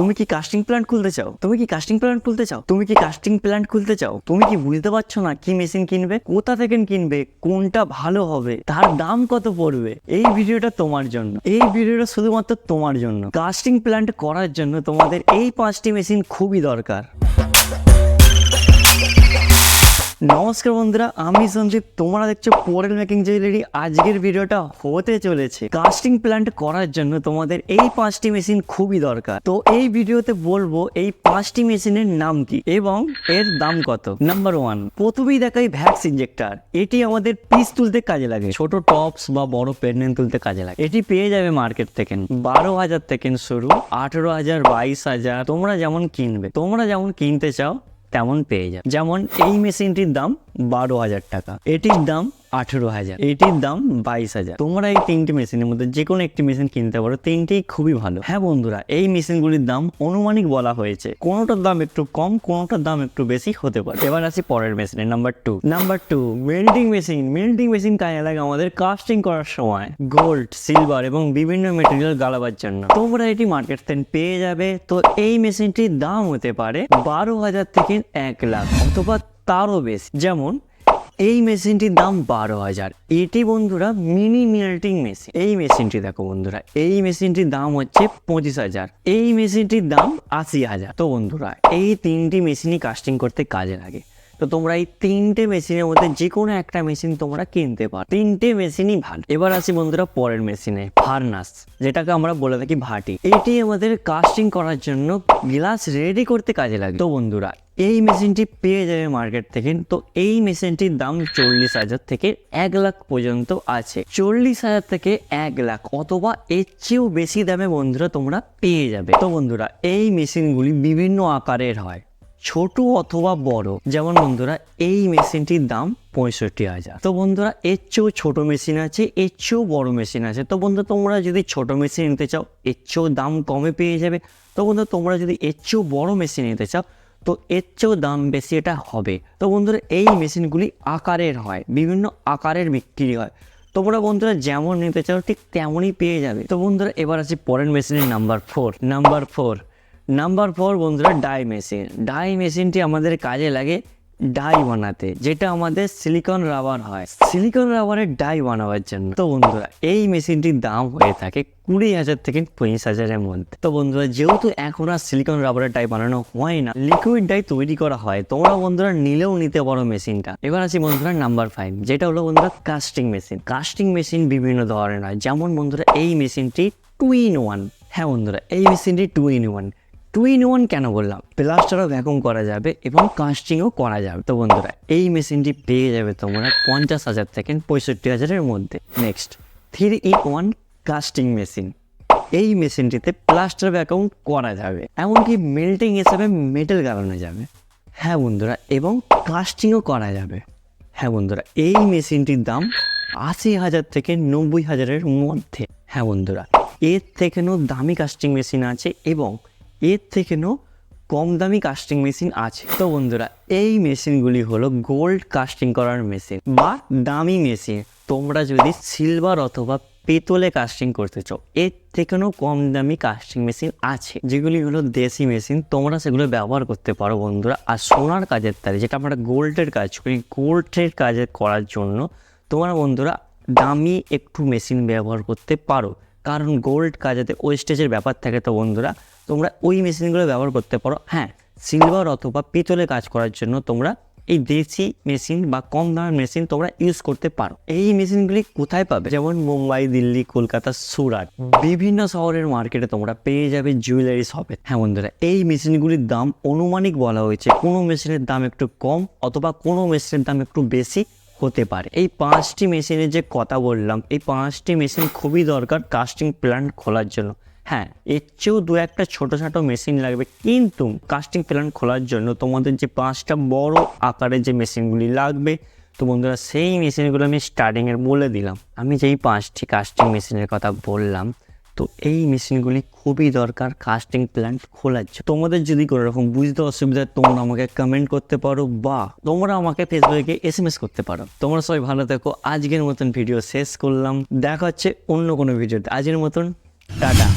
তুমি কি casting plant খুলতে চাও? তুমি কি কাস্টিং প্ল্যান্ট খুলতে চাও? তুমি কি কাস্টিং প্ল্যান্ট খুলতে চাও? তুমি কি বুঝতে পারছো না কি মেশিন কিনবে, কোথা থেকে কিনবে, কোনটা ভালো হবে, তার দাম কত পড়বে? এই ভিডিওটা তোমার জন্য, এই ভিডিওটা শুধুমাত্র তোমার জন্য। কাস্টিং প্ল্যান্ট করার জন্য তোমাদের এই 5টি মেশিন খুবই দরকার। নমস্কার বন্ধুরা, আমি সঞ্জীব, তোমরা দেখছো পোরেল মেকিং জুয়েলারি। আজকের ভিডিওটা হতে চলেছে কাস্টিং প্ল্যান্ট করার জন্য তোমাদের এই 5টি মেশিন খুবই দরকার। তো এই ভিডিওতে বলবো এই 5টি মেশিনের নাম কি এবং এর দাম কত। নাম্বার 1, প্রথমেই দেখাই ভ্যাক্স ইনজেক্টর। এটি আমাদের পিস তুলতে কাজে লাগে, ছোট টপস বা বড় পেন্ডেন্ট তুলতে কাজে লাগে। এটি পেয়ে যাবে মার্কেট থেকে 12,000 থেকে শুরু, 18,000, 22,000, তোমরা যেমন কিনবে, তোমরা যেমন কিনতে চাও তেমন পেয়ে যাবে। যেমন এই মেশিনটির দাম 12,000 টাকা, এটির দাম 18,000, এটির দাম 22,000। তোমরা এই 3টি মেশিনের মধ্যে যে কোনো একটি মেশিন কিনতে পারো, 3টিই খুবই ভালো। হ্যাঁ বন্ধুরা, এই মেশিনগুলির দাম অনুমানিক বলা হয়েছে, কোনোটার দাম একটু কম, কোনোটার দাম একটু বেশি হতে পারে। এবার আসি পরের মেশিনের number 2। Melting machine. Melting machine কাজে লাগে আমাদের কাস্টিং করার সময় গোল্ড, সিলভার এবং বিভিন্ন মেটেরিয়াল গালাবার জন্য। তোমরা এটি মার্কেট থেকে পেয়ে যাবে। তো এই মেশিনটির দাম হতে পারে 12,000 থেকে 1 লাখ অথবা তারও বেশি। যেমন এই মেশিনটির দাম 12,000। এটি বন্ধুরা মিনি মেল্টিং মেশিন। এই মেশিনটি দেখো বন্ধুরা, এই মেশিনটির দাম হচ্ছে 25,000, এই মেশিনটির দাম 80,000। তো বন্ধুরা এই 3টি মেশিনই কাস্টিং করতে কাজে লাগে। তো তোমরা এই 3টে মেশিনের মধ্যে যে কোনো একটা মেশিন তোমরা কিনতে পারো, 3টে মেশিনই ভালো। এবার আসি বন্ধুরা পরের মেশিনে, ফার্নাস, যেটাকে আমরা বলে থাকি ভাটি। এটি আমাদের কাস্টিং করার জন্য গ্লাস রেডি করতে কাজে লাগে। তো বন্ধুরা এই মেশিনটি পেয়ে যাবে মার্কেট থেকে। তো এই মেশিনটির দাম 40,000 থেকে 1 লাখ পর্যন্ত আছে। 40,000 থেকে 1 লাখ অথবা এর চেয়েও বেশি দামে বন্ধুরা তোমরা পেয়ে যাবে। তো বন্ধুরা এই মেশিনগুলি বিভিন্ন আকারের হয়, ছোট অথবা বড়। যেমন বন্ধুরা এই মেশিনটির দাম 65,000। তো বন্ধুরা এর চেয়েও ছোট মেশিন আছে, এর চেয়েও বড় মেশিন আছে। তো বন্ধুরা তোমরা যদি ছোট মেশিন নিতে চাও এর চেয়েও দাম কমে পেয়ে যাবে। তো বন্ধুরা তোমরা যদি এর চেয়েও বড় মেশিন নিতে চাও তো এর চেয়েও দাম বেশি এটা হবে। তো বন্ধুরা এই মেশিনগুলি আকারের হয়, বিভিন্ন আকারের বিক্রি হয়। তোমরা বন্ধুরা যেমন নিতে চাও ঠিক তেমনই পেয়ে যাবে। তো বন্ধুরা এবার আছে পরের মেশিনের নাম্বার 4 বন্ধুরা ডাই মেশিন। ডাই মেশিনটি আমাদের কাজে লাগে ডাই বানাতে, যেটা আমাদের সিলিকন রাবার হয়, সিলিকন রাবারের ডাই বানাবার জন্য। তো বন্ধুরা এই মেশিনটির দাম হয়ে থাকে 20,000 থেকে 25,000-এর মধ্যে। তো বন্ধুরা যেহেতু এখন আর সিলিকন রাবারের ডাই বানানো হয় না, লিকুইড ডাই তৈরি করা হয়, তোমরা বন্ধুরা নিলেও নিতে পারো মেশিনটা। এবার আছি বন্ধুরা নাম্বার 5, যেটা হলো বন্ধুরা কাস্টিং মেশিন। কাস্টিং মেশিন বিভিন্ন ধরনের হয়। যেমন বন্ধুরা এই মেশিনটি 2-in-1। হ্যাঁ বন্ধুরা এই মেশিনটি 2-in-1 কেন বললাম? প্লাস্টারও ভ্যাকুম করা যাবে এবং কাস্টিংও করা যাবে। তো বন্ধুরা এই মেশিনটি পেয়ে যাবে তোমরা 50,000 থেকে 65,000-এর মধ্যে। Next 3-in-1 casting machine. এই মেশিনটিতে প্লাস্টার ভ্যাকুম করা যাবে, এমনকি মেল্টিং হিসাবে মেটেল গালানো যাবে। হ্যাঁ বন্ধুরা এবং কাস্টিংও করা যাবে। হ্যাঁ বন্ধুরা এই মেশিনটির দাম 80,000 থেকে 90,000-এর মধ্যে। হ্যাঁ বন্ধুরা এর থেকেও দামি কাস্টিং মেশিন আছে এবং এর থেকেও কম দামি কাস্টিং মেশিন আছে। তো বন্ধুরা এই মেশিনগুলি হলো গোল্ড কাস্টিং করার মেশিন বা দামি মেশিন। তোমরা যদি সিলভার অথবা পেতলে কাস্টিং করতে চাও এর থেকেও কম দামি কাস্টিং মেশিন আছে, যেগুলি হলো দেশি মেশিন। তোমরা সেগুলো ব্যবহার করতে পারো বন্ধুরা। আর সোনার কাজের তারে, যেটা আমরা গোল্ডের কাজ করি, গোল্ডের কাজে করার জন্য তোমরা বন্ধুরা দামি একটু মেশিন ব্যবহার করতে পারো, কারণ গোল্ড কাজেতে ওয়েস্টেজের ব্যাপার থাকে। তো বন্ধুরা তোমরা ওই মেশিনগুলো ব্যবহার করতে পারো। হ্যাঁ সিলভার অথবা পিতলে কাজ করার জন্য তোমরা এই দেশি মেশিন বা কম দামের মেশিন তোমরা ইউজ করতে পারো। এই মেশিনগুলি কোথায় পাবে? যেমন মুম্বাই, দিল্লি, কলকাতা, সুরাট, বিভিন্ন শহরের মার্কেটে তোমরা পেয়ে যাবে জুয়েলারি শপে। হ্যাঁ বন্ধুরা এই মেশিনগুলির দাম অনুমানিক বলা হয়েছে, কোনো মেশিনের দাম একটু কম অথবা কোনো মেশিনের দাম একটু বেশি হতে পারে। এই 5টি মেশিনের যে কথা বললাম, এই 5টি মেশিন খুবই দরকার কাস্টিং প্ল্যান্ট খোলার জন্য। হ্যাঁ এর চেয়েও 2-1টা ছোটো মেশিন লাগবে, কিন্তু কাস্টিং প্ল্যান্ট খোলার জন্য তোমাদের যে 5টা বড় আকারের যে মেশিনগুলি লাগবে, তো বন্ধুরা সেই মেশিনগুলো আমি স্টার্টিংয়ের বলে দিলাম। আমি যেই 5টি কাস্টিং মেশিনের কথা বললাম, তো এই মেশিনগুলি খুবই দরকার কাস্টিং প্ল্যান্ট খোলার জন্য। তোমাদের যদি কোনো রকম বুঝতে অসুবিধা তোমরা আমাকে কমেন্ট করতে পারো বা তোমরা আমাকে ফেসবুকে SMS করতে পারো। তোমরা সবাই ভালো থেকো। আজকের মতন ভিডিও শেষ করলাম, দেখা হচ্ছে অন্য কোনো ভিডিওতে। আজকের মতন টাটা।